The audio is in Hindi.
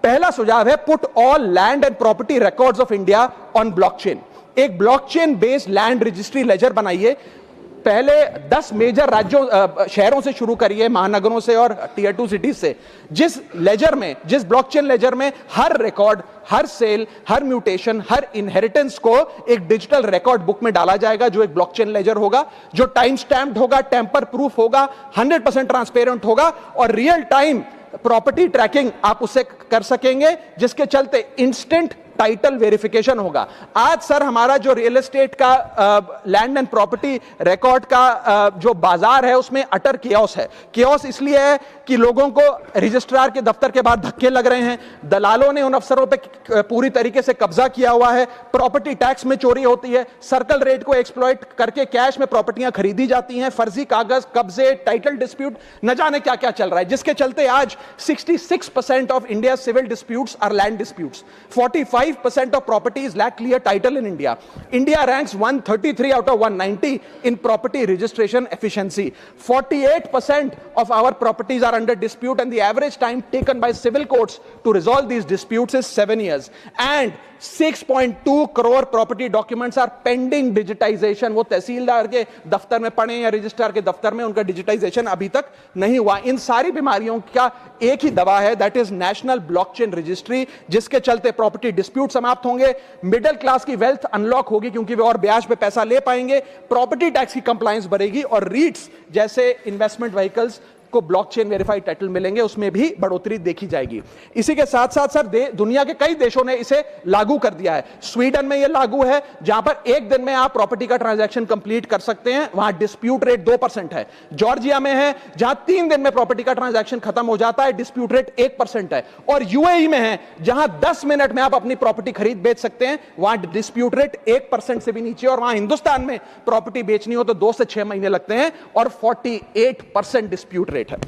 पहला सुझाव है put all land and property records of India on blockchain. एक blockchain based land registry ledger बनाइए। पहले 10 मेजर राज्यों शहरों से शुरू करिए, महानगरों से और टीयर 2 सिटीज से, जिस ब्लॉकचेन लेजर में हर रिकॉर्ड, हर सेल, हर म्यूटेशन, हर इनहेरिटेंस को एक डिजिटल रिकॉर्ड बुक में डाला जाएगा, जो एक ब्लॉकचेन लेजर होगा, जो टाइम स्टैम्प्ड होगा, टेम्पर प्रूफ होगा, 100% ट्रांसपेरेंट होगा और रियल टाइम प्रॉपर्टी ट्रैकिंग आप उससे कर सकेंगे, जिसके चलते इंस्टेंट टाइटल वेरिफिकेशन होगा। आज सर हमारा जो रियल एस्टेट का लैंड एंड प्रॉपर्टी रिकॉर्ड का जो बाजार है उसमें अटर कियोस है। कियोस इसलिए है कि लोगों को रजिस्ट्रार के दफ्तर के बाहर धक्के लग रहे हैं, दलालों ने उन अफसरों पे पूरी तरीके से कब्जा किया हुआ है, प्रॉपर्टी टैक्स में चोरी होती है, सर्कल रेट को एक्सप्लॉइट करके कैश में प्रॉपर्टियां खरीदी जाती हैं, फर्जी कागज, कब्जे, टाइटल डिस्प्यूट, न जाने क्या क्या चल रहा है, जिसके चलते आज 66% of India civil disputes are land disputes. 45% of properties lack clear title in India. India ranks 133 out of 190 in property registration efficiency. 48% of our properties are under dispute and the average time taken by civil courts to resolve these disputes is 7 years. And 6.2 crore property documents are pending digitization. वो तहसीलदार के दफ्तर में पड़े या रजिस्ट्रार के दफ्तर में, उनका डिजिटाइजेशन अभी तक नहीं हुआ। इन सारी बीमारियों का एक ही दवा है, that is national blockchain registry, जिसके चलते प्रॉपर्टी डिस्प्यूट समाप्त होंगे, मिडिल क्लास की वेल्थ अनलॉक होगी क्योंकि वे और ब्याज पे पैसा ले पाएंगे, प्रॉपर्टी टैक्स की कंप्लायंस बढ़ेगी और रीट्स जैसे इन्वेस्टमेंट व्हीकल्स को ब्लॉकचेन वेरीफाइड टाइटल मिलेंगे, उसमें भी बढ़ोतरी देखी जाएगी। इसी के साथ साथ सर दुनिया के कई देशों ने इसे लागू कर दिया है। स्वीडन में यह लागू है, जहां पर एक दिन में आप प्रॉपर्टी का ट्रांजैक्शन कंप्लीट कर सकते हैं, वहां डिस्प्यूट रेट 2% है। जॉर्जिया में है, जहां 3 दिन में प्रॉपर्टी का ट्रांजैक्शन खत्म हो जाता है, डिस्प्यूट रेट 1% है। और यूएई में है, जहां 10 मिनट में आप अपनी प्रॉपर्टी खरीद बेच सकते हैं, वहां डिस्प्यूट रेट 1% से भी नीचे। और वहां हिंदुस्तान में प्रॉपर्टी बेचनी हो तो 2 से 6 महीने लगते हैं और 48% डिस्प्यूट रेट है।